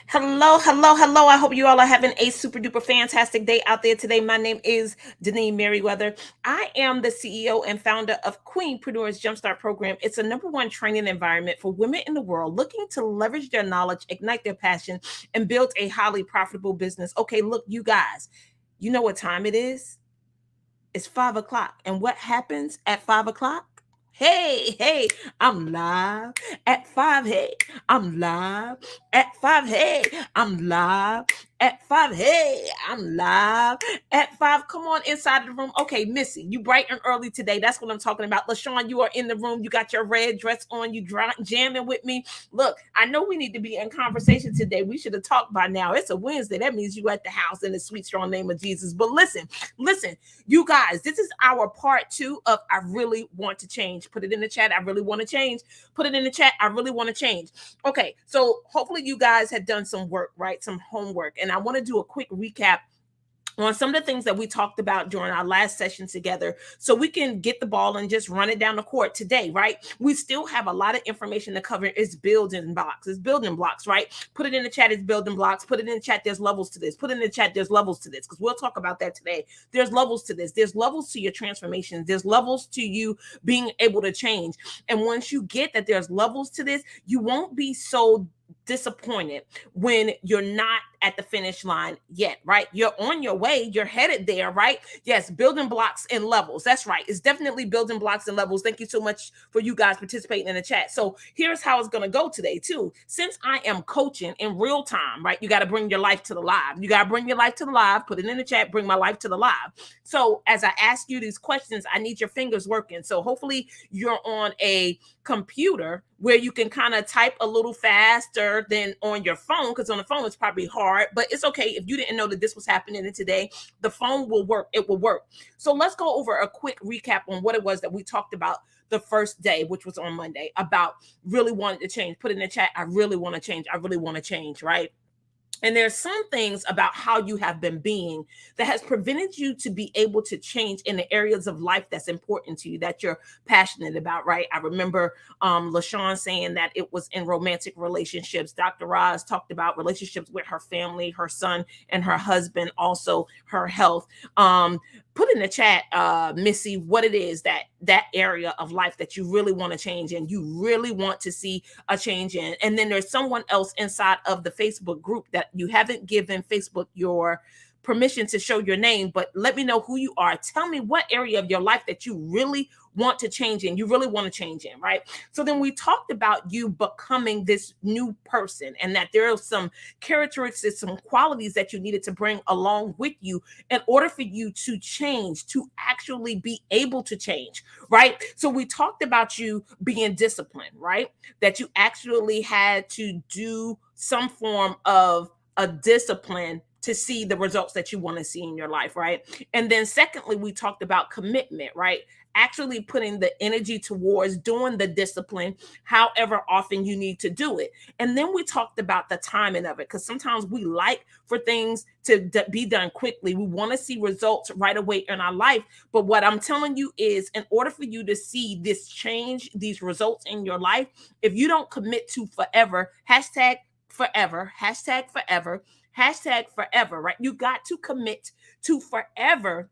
Hello, hello, hello. I hope you all are having a super duper fantastic day out there today. My name is Denise Merriweather. I am the CEO and founder of Queenpreneurs Jumpstart Program. It's a number one training environment for women in the world looking to leverage their knowledge, ignite their passion, and build a highly profitable business. Okay, look, you guys, you know what time it is? It's 5 o'clock. And what happens at 5 o'clock? Hey, I'm live at 5. Hey, I'm live at 5. Hey, I'm live at 5. Hey, I'm live at 5. Come on inside of the room. Okay, Missy, you bright and early today. That's what I'm talking about. LaShawn, you are in the room. You got your red dress on. You jamming with me. Look, I know we need to be in conversation today. We should have talked by now. It's a Wednesday. That means you at the house in the sweet, strong name of Jesus. But listen, you guys, this is our part two of I Really Want to Change. Put it in the chat. I really want to change. Put it in the chat. I really want to change. Okay, so hopefully you guys had done some work, right? Some homework. And I want to do a quick recap on some of the things that we talked about during our last session together so we can get the ball and just run it down the court today, right? We still have a lot of information to cover. It's building blocks. It's building blocks, right? Put it in the chat. It's building blocks. Put it in the chat. There's levels to this. Put it in the chat. There's levels to this because we'll talk about that today. There's levels to this. There's levels to your transformations. There's levels to you being able to change. And once you get that there's levels to this, you won't be so disappointed when you're not at the finish line yet, right? You're on your way, you're headed there, right? Yes, building blocks and levels. That's right. It's definitely building blocks and levels. Thank you so much for you guys participating in the chat. So here's how it's going to go today too. Since I am coaching in real time, right? You got to bring your life to the live. You got to bring your life to the live. Put it in the chat. Bring my life to the live. So as I ask you these questions, I need your fingers working. So hopefully you're on a computer where you can kind of type a little faster than on your phone, because on the phone it's probably hard, but it's okay. If you didn't know that this was happening today, the phone will work. It will work. So let's go over a quick recap on what it was that we talked about the first day, which was on Monday, about really wanting to change. Put in the chat, I really want to change. I really want to change, right? And there's some things about how you have been being that has prevented you to be able to change in the areas of life that's important to you, that you're passionate about, right? I remember LaShawn saying that it was in romantic relationships. Dr. Roz talked about relationships with her family, her son and her husband, also her health. Put in the chat, Missy, what it is that area of life that you really want to change and you really want to see a change in. And then there's someone else inside of the Facebook group that you haven't given Facebook your permission to show your name, but let me know who you are. Tell me what area of your life that you really want to change in, you really want to change in, right? So then we talked about you becoming this new person and that there are some characteristics, some qualities that you needed to bring along with you in order for you to change, to actually be able to change, right? So we talked about you being disciplined, right? That you actually had to do some form of a discipline to see the results that you want to see in your life, right? And then secondly, we talked about commitment, right? Actually putting the energy towards doing the discipline, however often you need to do it. And then we talked about the timing of it, because sometimes we like for things to be done quickly. We want to see results right away in our life. But what I'm telling you is, in order for you to see this change, these results in your life, if you don't commit to forever, forever, forever, right? You got to commit to forever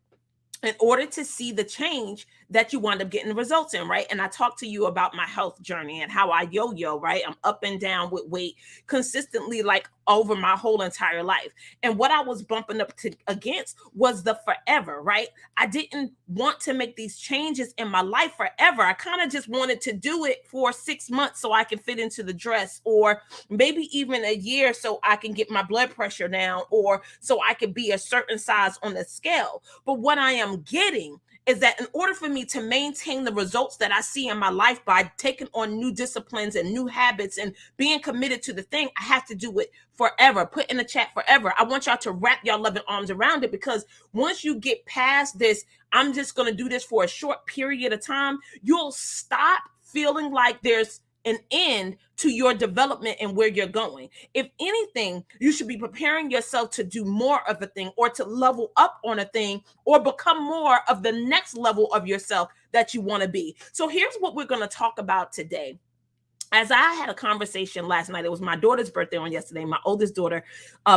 in order to see the change that you wind up getting the results in, right? And I talked to you about my health journey and how I yo-yo, right? I'm up and down with weight consistently, like over my whole entire life. And what I was bumping up to against was the forever, right? I didn't want to make these changes in my life forever. I kind of just wanted to do it for 6 months so I can fit into the dress, or maybe even a year so I can get my blood pressure down, or so I could be a certain size on the scale. But what I am getting is that in order for me to maintain the results that I see in my life by taking on new disciplines and new habits and being committed to the thing, I have to do it forever. Put in the chat forever. I want y'all to wrap your loving arms around it, because once you get past this, I'm just going to do this for a short period of time, you'll stop feeling like there's an end to your development and where you're going. If anything, you should be preparing yourself to do more of a thing, or to level up on a thing, or become more of the next level of yourself that you want to be. So here's what we're going to talk about today. as I had a conversation last night, it was my daughter's birthday on yesterday, my oldest daughter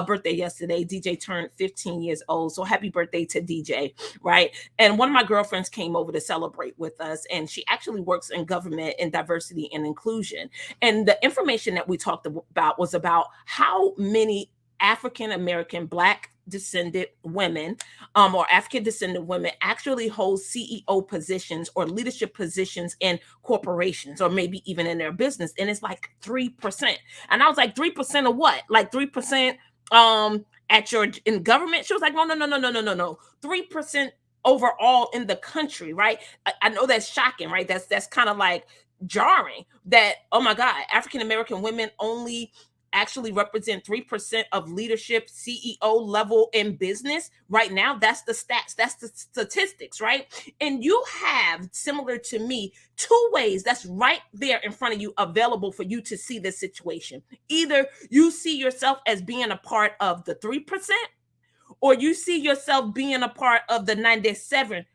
birthday yesterday. DJ turned 15 years old. So happy birthday to DJ, right? And one of my girlfriends came over to celebrate with us, and she actually works in government and diversity and inclusion. And the information that we talked about was about how many African American Black descended women or African descendant women actually hold CEO positions or leadership positions in corporations or maybe even in their business. And it's like 3%. And I was like, 3% of what? Like 3% at your in government? She was like, no. 3% overall in the country, right? I know that's shocking, right? That's kind of like jarring that, oh my God, African American women only actually represent 3% of leadership CEO level in business right now. That's the stats, that's the statistics, right? And you have, similar to me, two ways that's right there in front of you available for you to see this situation. Either you see yourself as being a part of the 3%, or you see yourself being a part of the 97%,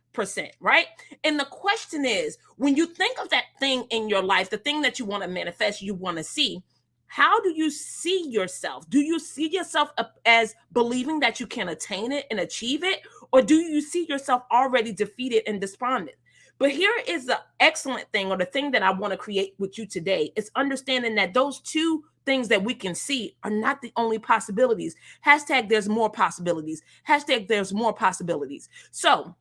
right? And the question is, when you think of that thing in your life, the thing that you want to manifest, you want to see, how do you see yourself? Do you see yourself as believing that you can attain it and achieve it? Or do you see yourself already defeated and despondent? But here is the excellent thing, or the thing that I want to create with you today, is understanding that those two things that we can see are not the only possibilities. Hashtag there's more possibilities. Hashtag there's more possibilities. So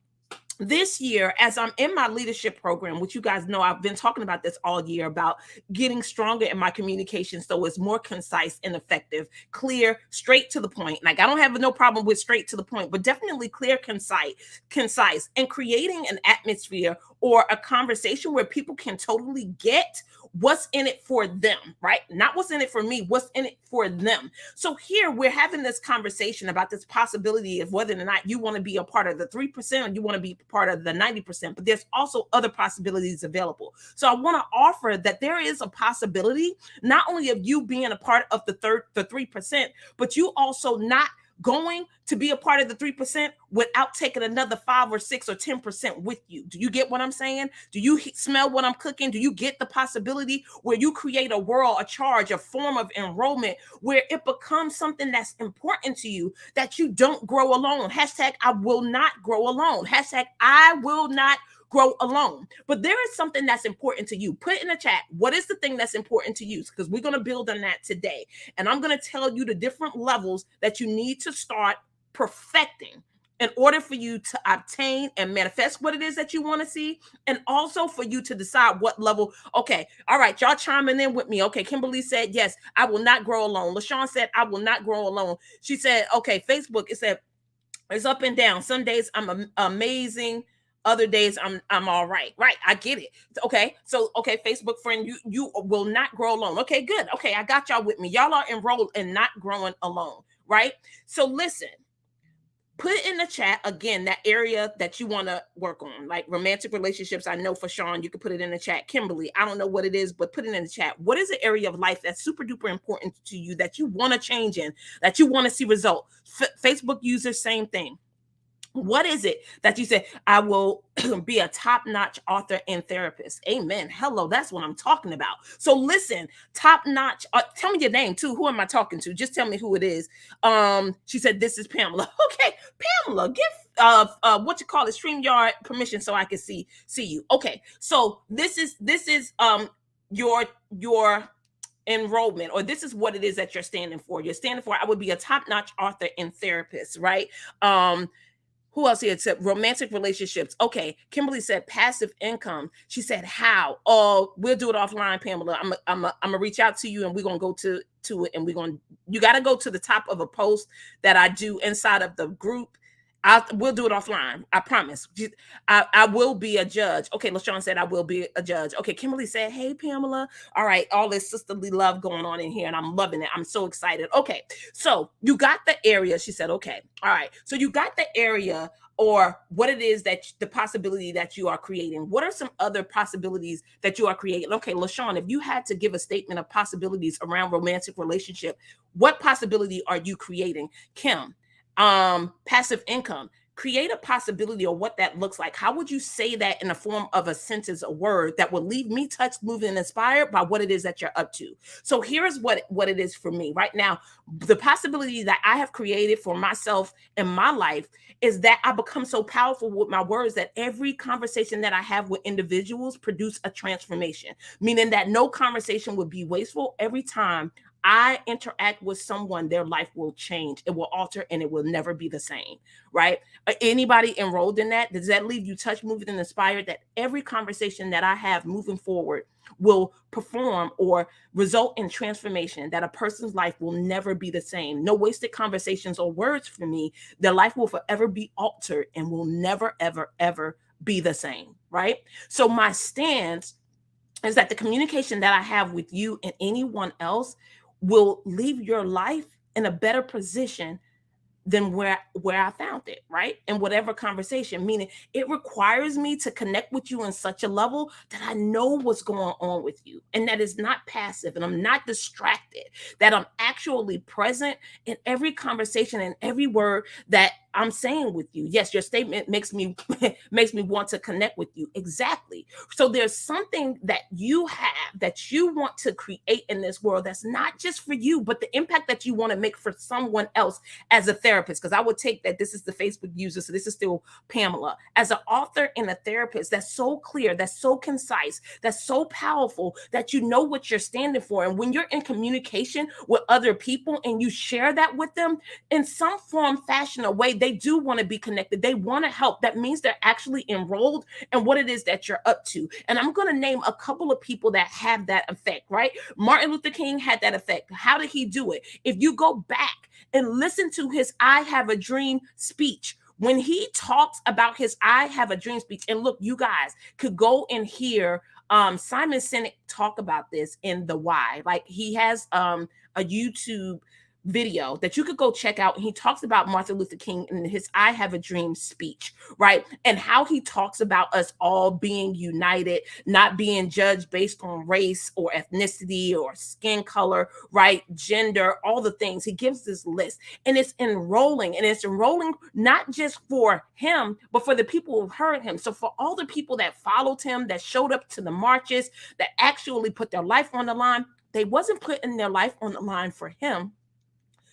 this year, as I'm in my leadership program, which you guys know I've been talking about this all year, about getting stronger in my communication so it's more concise and effective, clear, straight to the point. Like, I don't have no problem with straight to the point, but definitely clear, concise, and creating an atmosphere or a conversation where people can totally get what's in it for them, right? Not what's in it for me, what's in it for them. So here we're having this conversation about this possibility of whether or not you want to be a part of the 3% or you want to be part of the 90%, but there's also other possibilities available. So I want to offer that there is a possibility not only of you being a part of the 3%, but you also not going to be a part of the 3% without taking another 5 or 6 or 10% with you. Do you get what I'm saying? Do you smell what I'm cooking? Do you get the possibility where you create a world, a charge, a form of enrollment where it becomes something that's important to you, that you don't grow alone? Hashtag I will not grow alone. Hashtag I will not grow alone. But there is something that's important to you. Put in the chat, what is the thing that's important to you? Because we're going to build on that today. And I'm going to tell you the different levels that you need to start perfecting in order for you to obtain and manifest what it is that you want to see, and also for you to decide what level. Okay, all right, y'all chiming in with me. Okay, Kimberly said, yes, I will not grow alone. LaShawn said, I will not grow alone. She said, okay, Facebook, it said, it's up and down. Some days I'm amazing. Other days I'm all right. Right. I get it. Okay. So, okay, Facebook friend, you will not grow alone. Okay, good. Okay, I got y'all with me. Y'all are enrolled in not growing alone. Right. So listen, put in the chat again that area that you want to work on, like romantic relationships. I know for Sean, you can put it in the chat. Kimberly, I don't know what it is, but put it in the chat. What is the area of life that's super duper important to you, that you want to change in, that you want to see result? Facebook users, same thing. What is it that you say, I will be a top-notch author and therapist? Amen. Hello, that's what I'm talking about. So listen, top-notch, tell me your name too. Who am I talking to? Just tell me who it is. She said, this is Pamela. Okay, Pamela, give what you call it, StreamYard permission so I can see you. Okay, so this is your enrollment, or this is what it is that you're standing for. You're standing for, I would be a top-notch author and therapist, right? Who else here said romantic relationships? Okay, Kimberly said passive income. She said how? Oh, we'll do it offline, Pamela. I'm gonna reach out to you, and we're gonna go to it, and you got to go to the top of a post that I do inside of the group. We'll do it offline. I promise. I will be a judge. Okay, LaShawn said I will be a judge. Okay, Kimberly said, hey, Pamela. All right, all this sisterly love going on in here, and I'm loving it. I'm so excited. Okay, so you got the area. She said, okay. All right, so you got the area, or what it is that the possibility that you are creating. What are some other possibilities that you are creating? Okay, LaShawn, if you had to give a statement of possibilities around romantic relationship, what possibility are you creating? Kim, passive income. create a possibility of what that looks like. How would you say that in the form of a sentence, a word that would leave me touched, moved, and inspired by what it is that you're up to? So here's what it is for me right now. The possibility that I have created for myself in my life is that I become so powerful with my words that every conversation that I have with individuals produce a transformation, meaning that no conversation would be wasteful. Every time I interact with someone, their life will change, it will alter, and it will never be the same, right? Anybody enrolled in that, does that leave you touched, moved, and inspired that every conversation that I have moving forward will perform or result in transformation, that a person's life will never be the same? No wasted conversations or words for me. Their life will forever be altered and will never, ever, ever be the same, right? So my stance is that the communication that I have with you and anyone else will leave your life in a better position than where I found it, right? In whatever conversation, meaning it requires me to connect with you on such a level that I know what's going on with you, and that is not passive, and I'm not distracted, that I'm actually present in every conversation and every word that I'm saying with you. Yes, your statement makes me makes me want to connect with you. Exactly. So there's something that you have that you want to create in this world that's not just for you, but the impact that you want to make for someone else as a therapist. Because I would take that this is the Facebook user, so this is still Pamela. As an author and a therapist, that's so clear, that's so concise, that's so powerful that you know what you're standing for. And when you're in communication with other people and you share that with them in some form, fashion, or way, they do want to be connected. They want to help. That means they're actually enrolled in what it is that you're up to. And I'm going to name a couple of people that have that effect, right? Martin Luther King had that effect. How did he do it? If you go back and listen to his I Have a Dream speech, when he talks about his I Have a Dream speech, and look, you guys could go and hear Simon Sinek talk about this in The Why. Like, he has a YouTube video that you could go check out. And he talks about Martin Luther King in his I Have a Dream speech, right? And how he talks about us all being united, not being judged based on race or ethnicity or skin color, right? Gender, all the things. He gives this list, and it's enrolling, and it's enrolling not just for him, but for the people who heard him. So for all the people that followed him, that showed up to the marches, that actually put their life on the line, they wasn't putting their life on the line for him.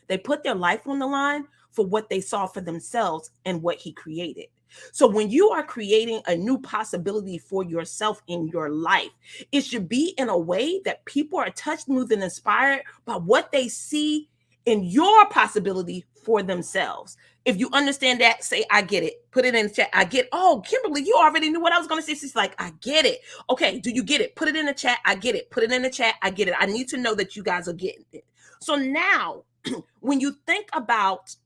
They put their life on the line for what they saw for themselves and what he created. So when you are creating a new possibility for yourself in your life, it should be in a way that people are touched, moved, and inspired by what they see in your possibility for themselves. If you understand that, say, I get it. Put it in the chat. I get, oh, Kimberly, you already knew what I was going to say. She's like, I get it. Okay, do you get it? Put it in the chat. I get it. Put it in the chat. I get it. I need to know that you guys are getting it. So now, when you think about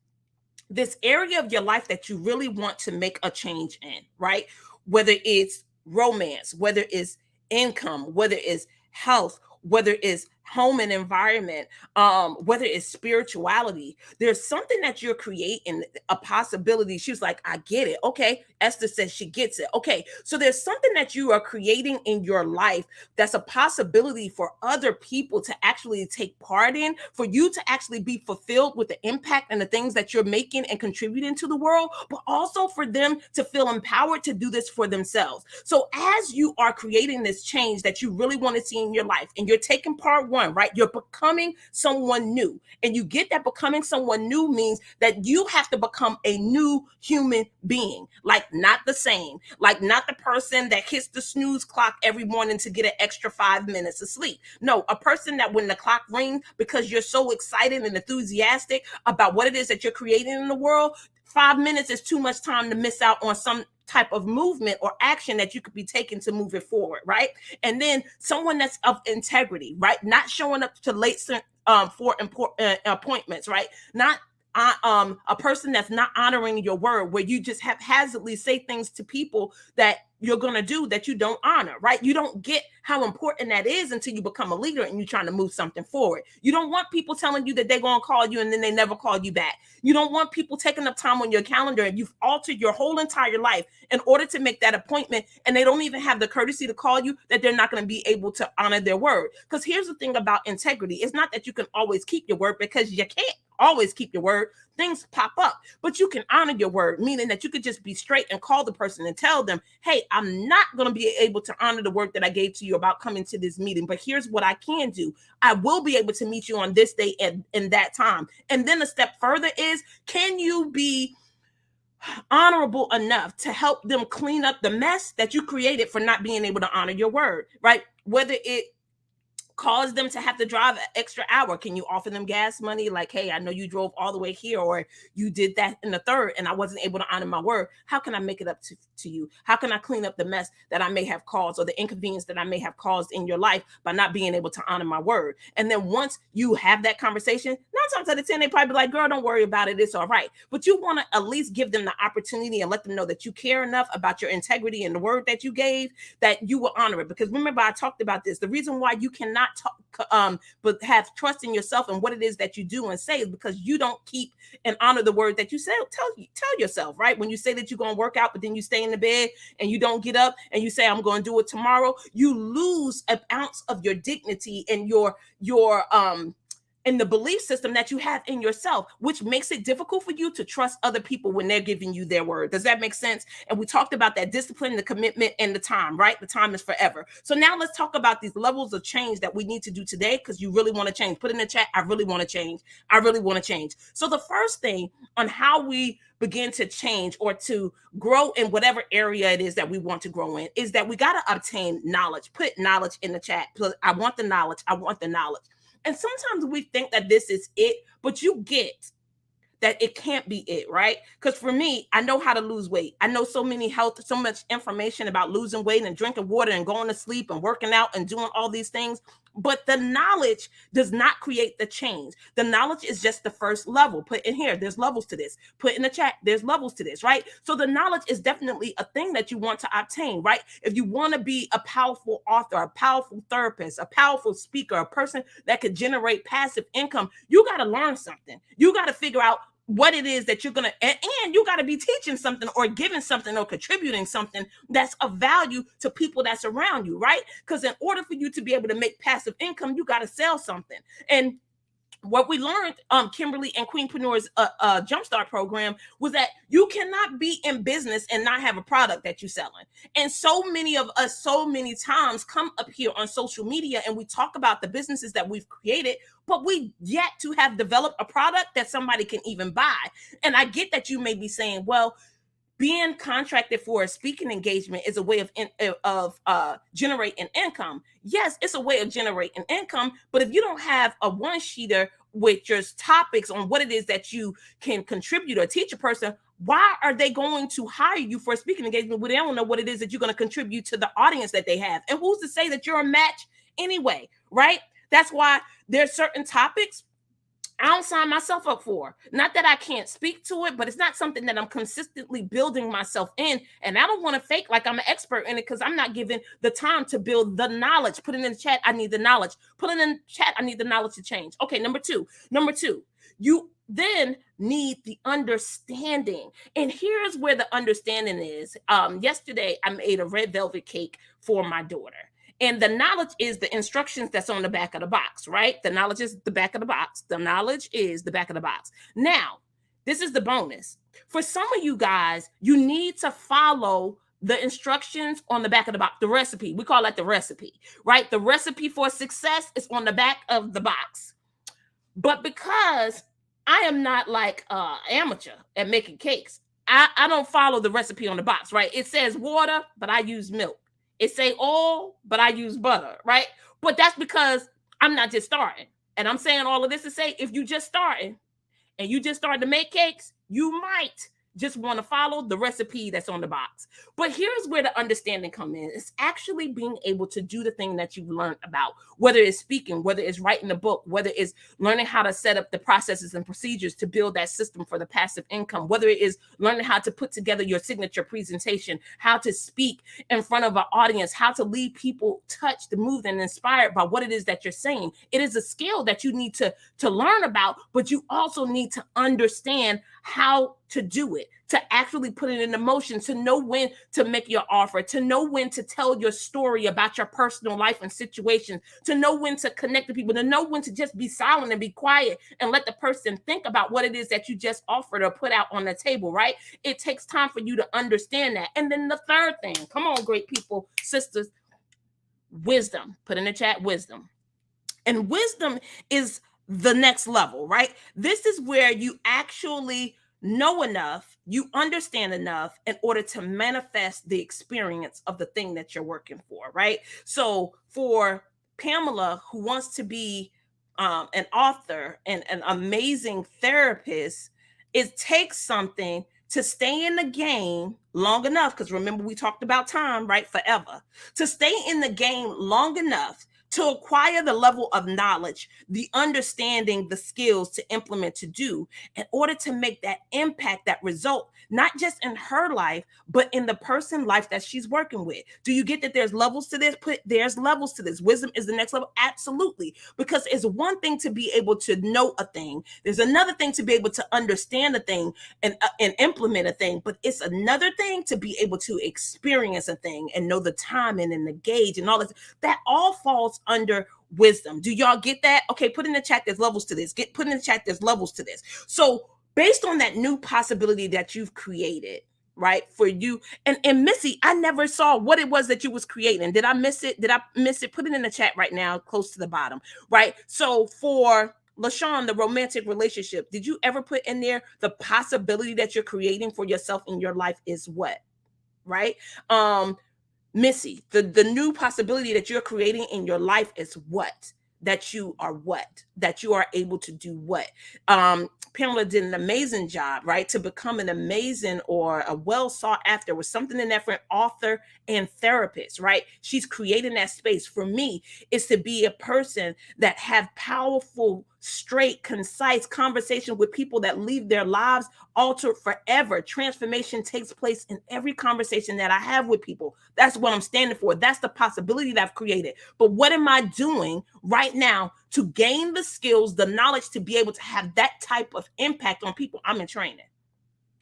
this area of your life that you really want to make a change in, right? Whether it's romance, whether it's income, whether it's health, whether it's home and environment, whether it's spirituality, there's something that you're creating, a possibility. She was like, I get it. Okay. Esther says she gets it. Okay. So there's something that you are creating in your life that's a possibility for other people to actually take part in, for you to actually be fulfilled with the impact and the things that you're making and contributing to the world, but also for them to feel empowered to do this for themselves. So as you are creating this change that you really want to see in your life, and you're taking part one, right? You're becoming someone new. And you get that becoming someone new means that you have to become a new human being, like not the same, like not the person that hits the snooze clock every morning to get an extra 5 minutes of sleep. No, a person that when the clock rings, because you're so excited and enthusiastic about what it is that you're creating in the world, 5 minutes is too much time to miss out on some type of movement or action that you could be taking to move it forward, right? And then someone that's of integrity, right? Not showing up to late for important appointments, right? Not a person that's not honoring your word, where you just haphazardly say things to people that you're going to do that you don't honor, right? You don't get how important that is until you become a leader and you're trying to move something forward. You don't want people telling you that they're going to call you and then they never call you back. You don't want people taking up time on your calendar and you've altered your whole entire life in order to make that appointment, and they don't even have the courtesy to call you, that they're not going to be able to honor their word. Because here's the thing about integrity. It's not that you can always keep your word, because you can't always keep your word. Things pop up, but you can honor your word, meaning that you could just be straight and call the person and tell them, hey, I'm not going to be able to honor the word that I gave to you about coming to this meeting, but here's what I can do. I will be able to meet you on this day and in that time. And then a step further is, can you be honorable enough to help them clean up the mess that you created for not being able to honor your word, right? Whether it cause them to have to drive an extra hour, can you offer them gas money? Like, hey, I know you drove all the way here, or you did that in the third and I wasn't able to honor my word. How can I make it up to you? How can I clean up the mess that I may have caused, or the inconvenience that I may have caused in your life by not being able to honor my word? And then once you have that conversation, 9 times out of 10, they probably be like, girl, don't worry about it. It's all right. But you want to at least give them the opportunity and let them know that you care enough about your integrity and the word that you gave, that you will honor it. Because remember, I talked about this. The reason why you cannot talk, but have trust in yourself and what it is that you do and say, is because you don't keep and honor the word that you say. Tell yourself, right? When you say that you're going to work out, but then you stay in the bed and you don't get up and you say, I'm going to do it tomorrow, you lose an ounce of your dignity and your in the belief system that you have in yourself, which makes it difficult for you to trust other people when they're giving you their word. Does that make sense? And we talked about that discipline, the commitment, and the time, right? The time is forever. So now let's talk about these levels of change that we need to do today, because you really want to change. Put in the chat, I really want to change. I really want to change. So the first thing on how we begin to change or to grow in whatever area it is that we want to grow in is that we got to obtain knowledge. Put knowledge in the chat. I want the knowledge. I want the knowledge. And sometimes we think that this is it, but you get that it can't be it, right? Because for me, I know how to lose weight. I know so much information about losing weight and drinking water and going to sleep and working out and doing all these things. But the knowledge does not create the change. The knowledge is just the first level. Put in here, there's levels to this. Put in the chat, there's levels to this, right? So the knowledge is definitely a thing that you want to obtain, right? If you want to be a powerful author, a powerful therapist, a powerful speaker, a person that could generate passive income, you got to learn something. You got to figure out what it is that you're going to, and you got to be teaching something or giving something or contributing something that's of value to people that's around you, right? Because in order for you to be able to make passive income, you got to sell something. And what we learned, Kimberly and Queenpreneur's Jumpstart program, was that you cannot be in business and not have a product that you're selling. And so many of us, so many times, come up here on social media and we talk about the businesses that we've created, but we yet to have developed a product that somebody can even buy. And I get that you may be saying, well, being contracted for a speaking engagement is a way of generating income. Yes, it's a way of generating income, but if you don't have a one-sheeter with your topics on what it is that you can contribute or teach a person, why are they going to hire you for a speaking engagement when they don't know what it is that you're going to contribute to the audience that they have? And who's to say that you're a match anyway, right? That's why there's certain topics I don't sign myself up for. Not that I can't speak to it, but it's not something that I'm consistently building myself in. And I don't want to fake like I'm an expert in it, because I'm not given the time to build the knowledge. Put it in the chat, I need the knowledge. Put it in the chat, I need the knowledge to change. Okay, number two, you then need the understanding. And here's where the understanding is. Yesterday, I made a red velvet cake for my daughter. And the knowledge is the instructions that's on the back of the box, right? The knowledge is the back of the box. The knowledge is the back of the box. Now, this is the bonus. For some of you guys, you need to follow the instructions on the back of the box, the recipe. We call that the recipe, right? The recipe for success is on the back of the box. But because I am not like amateur at making cakes, I don't follow the recipe on the box, right? It says water, but I use milk. It say oil, but I use butter, right? But that's because I'm not just starting. And I'm saying all of this to say, if you just starting and you just starting to make cakes, you might just want to follow the recipe that's on the box. But here's where the understanding comes in. It's actually being able to do the thing that you've learned about, whether it's speaking, whether it's writing a book, whether it's learning how to set up the processes and procedures to build that system for the passive income, whether it is learning how to put together your signature presentation, how to speak in front of an audience, how to leave people touched, moved, and inspired by what it is that you're saying. It is a skill that you need to learn about, but you also need to understand how to do it, to actually put it into motion, to know when to make your offer, to know when to tell your story about your personal life and situations, to know when to connect to people, to know when to just be silent and be quiet and let the person think about what it is that you just offered or put out on the table, right? It takes time for you to understand that. And then the third thing, come on, great people, sisters, wisdom. Put in the chat, wisdom. And wisdom is the next level, right? This is where you actually know enough, you understand enough in order to manifest the experience of the thing that you're working for, right? So for Pamela, who wants to be an author and an amazing therapist, it takes something to stay in the game long enough. Because remember, we talked about time, right? Forever. To stay in the game long enough to acquire the level of knowledge, the understanding, the skills to implement, to do, in order to make that impact, that result, not just in her life, but in the person life that she's working with. Do you get that there's levels to this? There's levels to this. Wisdom is the next level. Absolutely. Because it's one thing to be able to know a thing. There's another thing to be able to understand a thing and implement a thing. But it's another thing to be able to experience a thing and know the timing and the gauge and all this. That all falls under wisdom. Do y'all get that? Okay, put in the chat, there's levels to this. Put in the chat, there's levels to this. So based on that new possibility that you've created, right, for you, and Missy, I never saw what it was that you was creating. Did I miss it? Put it in the chat right now, close to the bottom, right? So for LaShawn, the romantic relationship, did you ever put in there the possibility that you're creating for yourself in your life is what? Right? Missy, the new possibility that you're creating in your life is what? That you are what? That you are able to do what? Pamela did an amazing job, right? To become an amazing or a well sought after with something in that for an author and therapist, right? She's creating that space. For me, is to be a person that have powerful, straight, concise conversation with people that leave their lives altered forever. Transformation takes place in every conversation that I have with people. That's what I'm standing for. That's the possibility that I've created. But what am I doing right now to gain the skills, the knowledge to be able to have that type of impact on people? I'm in training.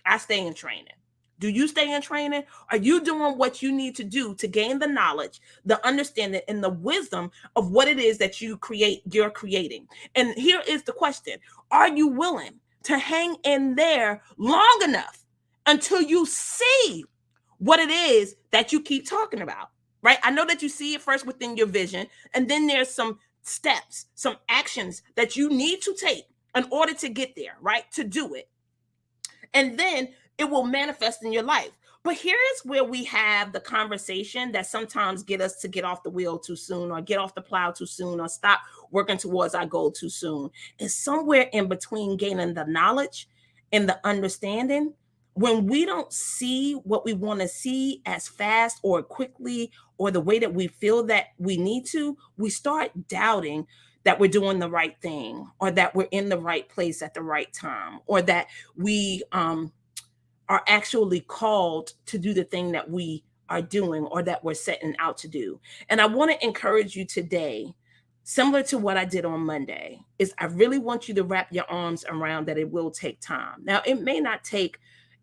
I stay in training. Do you stay in training? Are you doing what you need to do to gain the knowledge, the understanding, and the wisdom of what it is that you're creating? And here is the question. Are you willing to hang in there long enough until you see what it is that you keep talking about, right? I know that you see it first within your vision, and then there's some steps, some actions that you need to take in order to get there, right? To do it. And then it will manifest in your life. But here is where we have the conversation that sometimes get us to get off the wheel too soon, or get off the plow too soon, or stop working towards our goal too soon. It's somewhere in between gaining the knowledge and the understanding. When we don't see what we want to see as fast or quickly or the way that we feel that we need to, we start doubting that we're doing the right thing, or that we're in the right place at the right time, or that we are actually called to do the thing that we are doing, or that we're setting out to do. And I want to encourage you today, similar to what I did on Monday, is I really want you to wrap your arms around that it will take time. Now, it may not take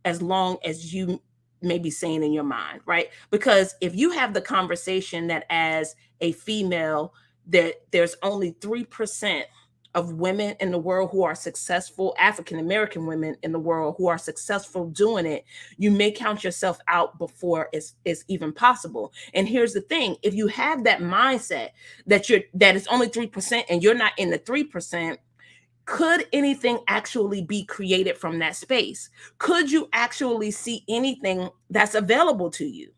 as long as you may be saying in your mind, right? Because if you have the conversation that as a female, that there's only 3% of women in the world who are successful, African American women in the world who are successful doing it, you may count yourself out before it's even possible. And here's the thing: if you have that mindset that it's only 3% and you're not in the 3%, could anything actually be created from that space? Could you actually see anything that's available to you?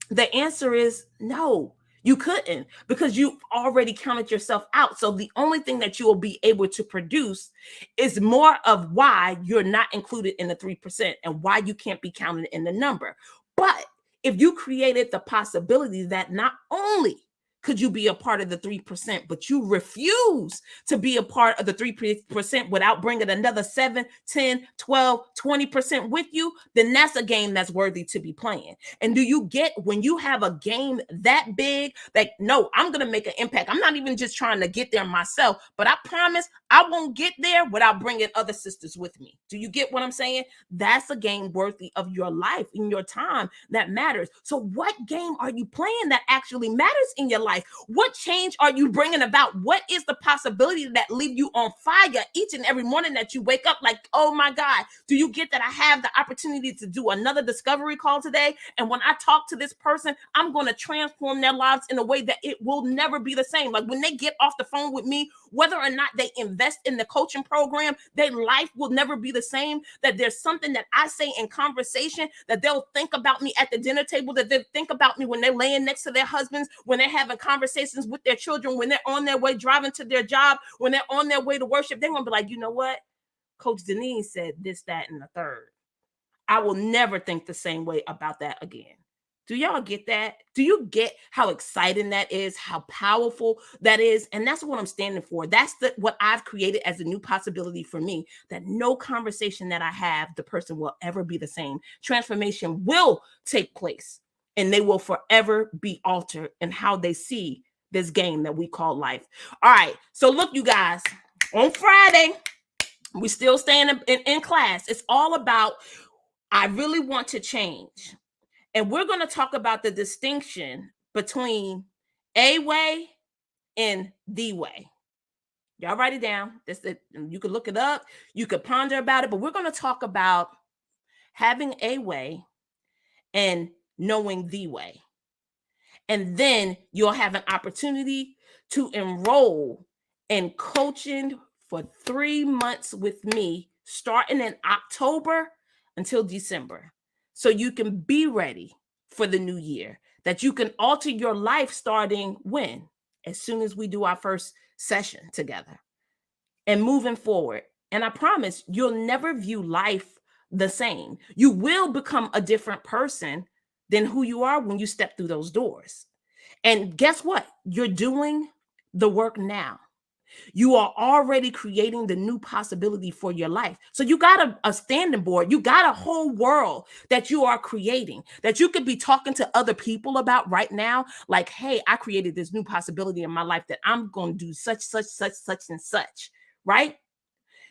The answer is no. You couldn't, because you've already counted yourself out. So the only thing that you will be able to produce is more of why you're not included in the 3% and why you can't be counted in the number. But if you created the possibility that not only could you be a part of the 3%, but you refuse to be a part of the 3% without bringing another 7, 10, 12, 20% with you, then that's a game that's worthy to be playing. And do you get when you have a game that big that, no, I'm going to make an impact. I'm not even just trying to get there myself, but I promise I won't get there without bringing other sisters with me. Do you get what I'm saying? That's a game worthy of your life and your time that matters. So what game are you playing that actually matters in your life? What change are you bringing about? What is the possibility that leave you on fire each and every morning that you wake up like, oh my God, do you get that I have the opportunity to do another discovery call today? And when I talk to this person, I'm going to transform their lives in a way that it will never be the same. Like when they get off the phone with me, whether or not they invest in the coaching program, their life will never be the same. That there's something that I say in conversation that they'll think about me at the dinner table, that they'll think about me when they're laying next to their husbands, when they're having conversations with their children, when they're on their way driving to their job, when they're on their way to worship. They're going to be like, you know what? Coach Denise said this, that, and the third. I will never think the same way about that again. Do y'all get that? Do you get how exciting that is, how powerful that is? And that's what I'm standing for. That's what I've created as a new possibility for me, that no conversation that I have, the person will ever be the same. Transformation will take place, and they will forever be altered in how they see this game that we call life. All right. So look, you guys, on Friday, we still staying in class. It's all about, I really want to change. And we're going to talk about the distinction between a way and the way. Y'all write it down. You can look it up. You could ponder about it. But we're going to talk about having a way and knowing the way. And then you'll have an opportunity to enroll in coaching for 3 months with me, starting in October until December. So you can be ready for the new year, that you can alter your life starting when? As soon as we do our first session together and moving forward. And I promise you'll never view life the same. You will become a different person than who you are when you step through those doors. And guess what? You're doing the work now. You are already creating the new possibility for your life. So you got a standing board. You got a whole world that you are creating, that you could be talking to other people about right now. Like, hey, I created this new possibility in my life that I'm going to do such, and such, right?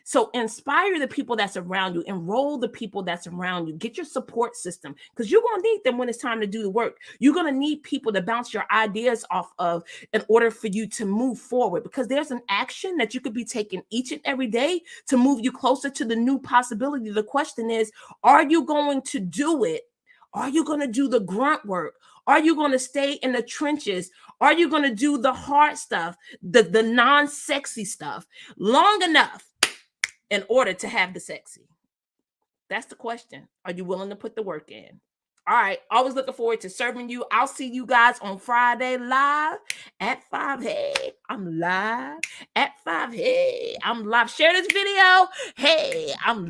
So inspire the people that's around you, enroll the people that's around you, get your support system, because you're going to need them when it's time to do the work. You're going to need people to bounce your ideas off of in order for you to move forward, because there's an action that you could be taking each and every day to move you closer to the new possibility. The question is, are you going to do it? Are you going to do the grunt work? Are you going to stay in the trenches? Are you going to do the hard stuff, the non-sexy stuff long enough in order to have the sexy? That's the question. Are you willing to put the work in? All right. Always looking forward to serving you. I'll see you guys on Friday live at 5. Hey, I'm live at 5. Hey, I'm live. Share this video. Hey, I'm live.